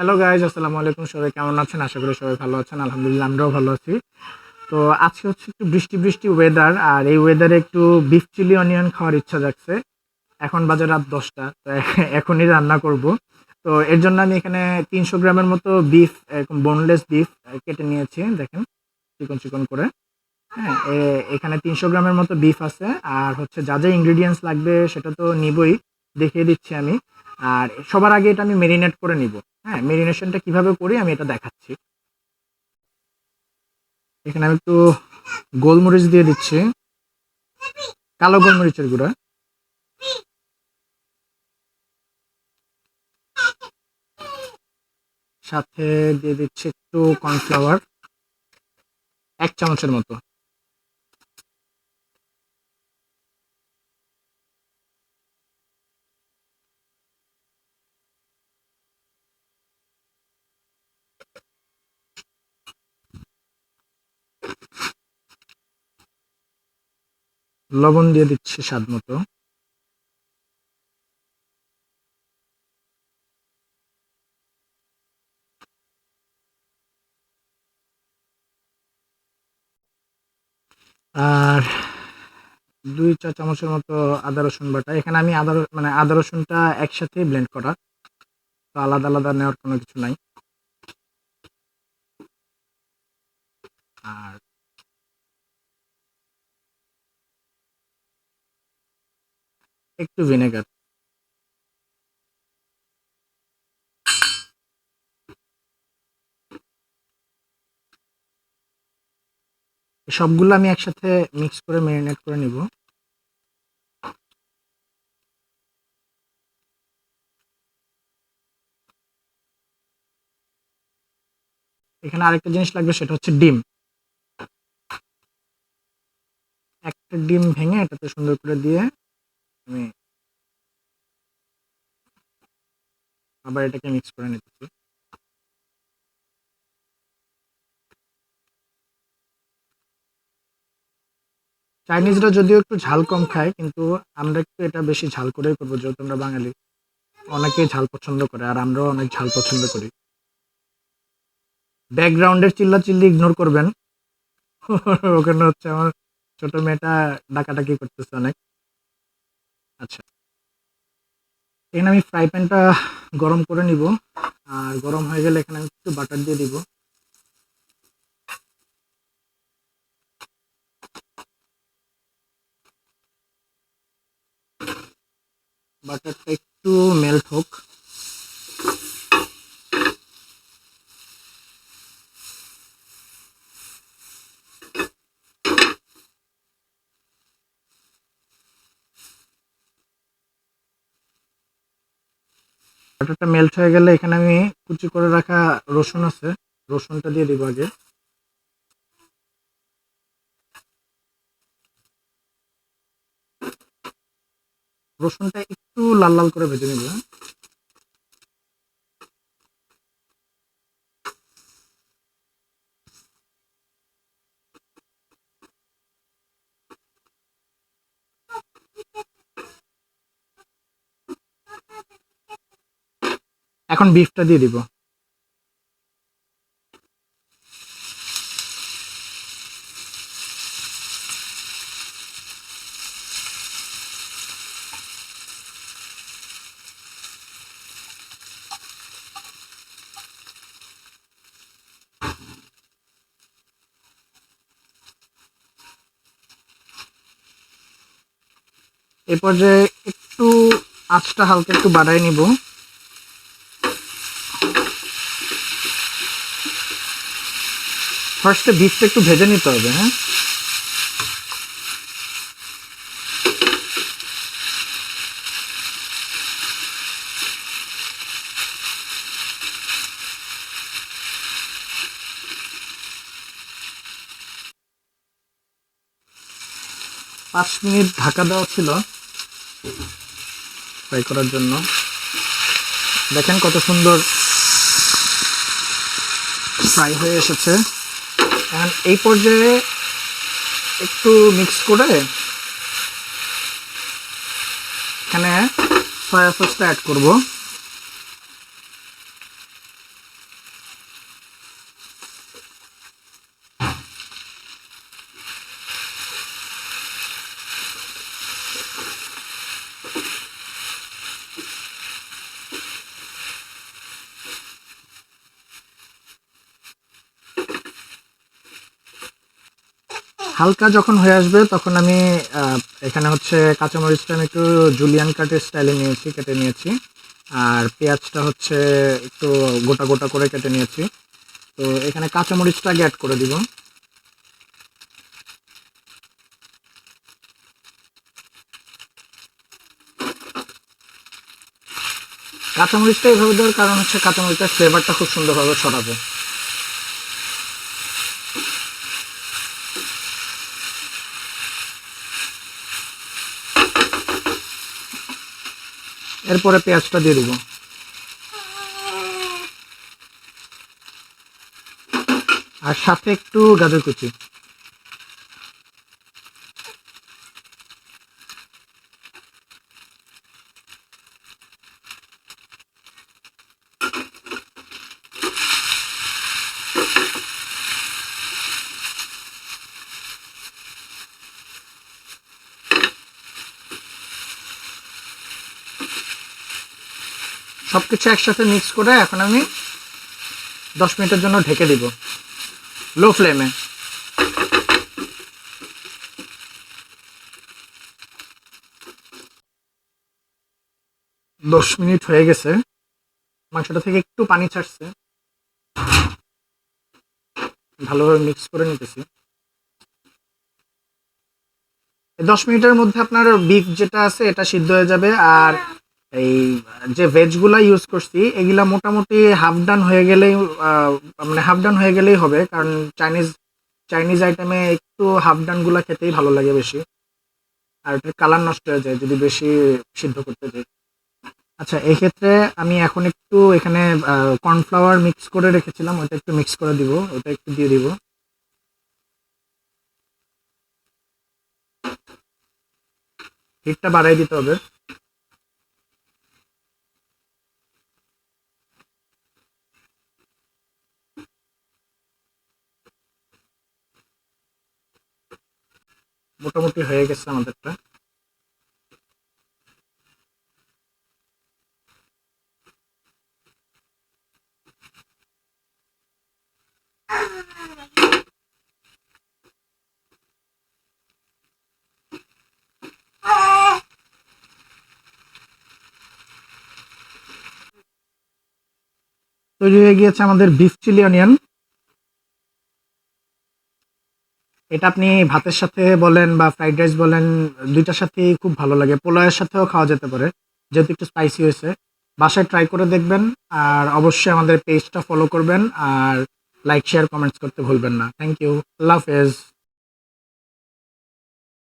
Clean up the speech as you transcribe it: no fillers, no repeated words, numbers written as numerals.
Hello guys, আসসালামু আলাইকুম। সবাই কেমন আছেন? আশা করি সবাই ভালো আছেন। আলহামদুলিল্লাহ, আমরাও ভালো আছি। তো আজকে হচ্ছে একটু বৃষ্টি বৃষ্টি ওয়েদার, আর এই ওয়েদারে একটু বিফ চিলি অনিয়ন খাওয়ার ইচ্ছা জাগছে। এখন বাজে রাত 10টা, তো এখনই রান্না করব। তো এর জন্য আমি এখানে 300 গ্রামের মতো বিফ, এরকম বোনলেস বিফ কেটে নিয়েছি, দেখেন, চিকন চিকন করে। হ্যাঁ, এখানে 300 গ্রামের মতো বিফ আছে। আর হচ্ছে যা যা ইনগ্রিডিয়েন্টস লাগবে সেটা তো নিবই, দেখিয়ে দিচ্ছি আমি। আর সবার আগে এটা আমি মেরিনেট করে নিব। হ্যাঁ, মেরিনেশনটা কিভাবে করি আমি এটা দেখাচ্ছি। এখানে আমি একটু গোলমরিচ দিয়ে দিচ্ছি, কালো গোলমরিচের গুঁড়া। সাথে দিয়ে দিচ্ছি একটু কর্নফ্লাওয়ার, 1 চামচের মতো। লবণ দিয়ে দিচ্ছি স্বাদ মতো। আর 2 চা চামচের মতো আদা রসুন বাটা। এখানে আমি আদা রসুনটা একসাথেই ব্লেন্ড করা, তো আলাদা আলাদা নেওয়ার কোনো কিছু নাই। আর একটু ভিনেগার। সবগুলো আমি একসাথে মিক্স করে ম্যারিনেট করে নিব। এখানে আরেকটা জিনিস লাগবে, সেটা হচ্ছে ডিম। একটা ডিম ভেঙে এটাতে সুন্দর করে দিয়ে আমি আবার এটাকে মিক্স করে নিতেছি। চাইনিজরা যদিও একটু ঝাল কম খায়, কিন্তু আমরা একটু এটা বেশি ঝাল করেই করবো, যেহেতু আমরা বাঙালি। অনেকেই ঝাল পছন্দ করে, আর আমরাও অনেক ঝাল পছন্দ করি। ব্যাকগ্রাউন্ডের চিল্লা চিল্লি ইগনোর করবেন। ওখানে হচ্ছে আমার ছোট মেয়েটা ডাকাডাকি করতেছে অনেক। আচ্ছা, এখানে আমি ফ্রাই প্যানটা গরম করে নিব। আর গরম হয়ে গেলে এখানে আমি একটু বাটার দিয়ে দিব। বাটারটা একটু মেল্ট হোক। বাটারটা মেল্ট হয়ে গেলে এখানে আমি কুচি করে রাখা রসুন আছে, রসুনটা দিয়ে দিব আগে। রসুনটা একটু লাল লাল করে ভেজে নিব। এখন বিফটা দিয়ে দিব। এই পর্যায়ে একটু আঁচটা হালকা একটু বাড়ায় নিব। ফার্স্টে বিফটা একটু ভেজে নিতে হবে, হ্যাঁ। 5 মিনিট ঢাকা দেওয়া ছিল ফ্রাই করার জন্য। দেখেন কত সুন্দর ফ্রাই হয়ে এসেছে। এখন এই পর্যায়ে একটু মিক্স করে এখানে সয়া সসটা অ্যাড করব। হালকা যখন হয়ে আসবে তখন আমি এখানে হচ্ছে কাঁচামরিচটা আমি একটু জুলিয়ান কাটের স্টাইলে নিয়েছি, কেটে নিয়েছি। আর পেঁয়াজটা হচ্ছে একটু গোটা গোটা করে কেটে নিয়েছি। তো এখানে কাঁচামরিচটা আগে অ্যাড করে দিব। কাঁচামরিচটা এভাবে দেওয়ার কারণ হচ্ছে কাঁচামরিচের ফ্লেভারটা খুব সুন্দরভাবে ছড়াবে। এরপরে পেঁয়াজটা দিয়ে দিব। আর সাথে একটু গাজর কুচি। সবকিছু একসাথে মিক্স করে এখন আমি 10 মিনিটের জন্য ঢেকে দিব লো ফ্লেমে। 10 মিনিট হয়ে গেছে, মাংসটা থেকে একটু পানি ছাড়ছে। ভালোভাবে মিক্স করে নিতেছি। এই 10 মিনিটের মধ্যে আপনার বিফ যেটা আছে এটা সিদ্ধ হয়ে যাবে। আর এই যে ভেজগুলা ইউজ করছি এগুলা মোটামুটি হাফ ডান হয়ে গেলেই মানে হাফ ডান হয়ে গেলেই হবে, কারণ চাইনিজ চাইনিজ আইটেমে একটু হাফ ডান গুলা খেতেই ভালো লাগে বেশি। আর এটার কালার নষ্ট হয়ে যায় যদি বেশি সিদ্ধ করতে যাই। আচ্ছা, এক্ষেত্রে আমি এখন একটু এখানে কর্নফ্লাওয়ার মিক্স করে রেখেছিলাম, ওটা একটু মিক্স করে দিব, ওটা একটু দিয়ে দিব। হিটটা বাড়াই দিতে হবে। মোটামুটি হয়ে গেছে আমাদেরটা। তৈরি হয়ে গিয়েছে আমাদের বিফ চিলি অনিয়ন। এটা আপনি ভাতের সাথে বলেন বা ফ্রাইড রাইস বলেন, দুইটার সাথেই খুব ভালো লাগে। পোলাওয়ের সাথেও খাওয়া যেতে পারে, যেহেতু একটু স্পাইসি হয়েছে। বাসায় ট্রাই করে দেখবেন। আর অবশ্যই আমাদের পেজটা ফলো করবেন। আর লাইক শেয়ার কমেন্টস করতে ভুলবেন না। Thank you. আল্লাহ হাফেজ।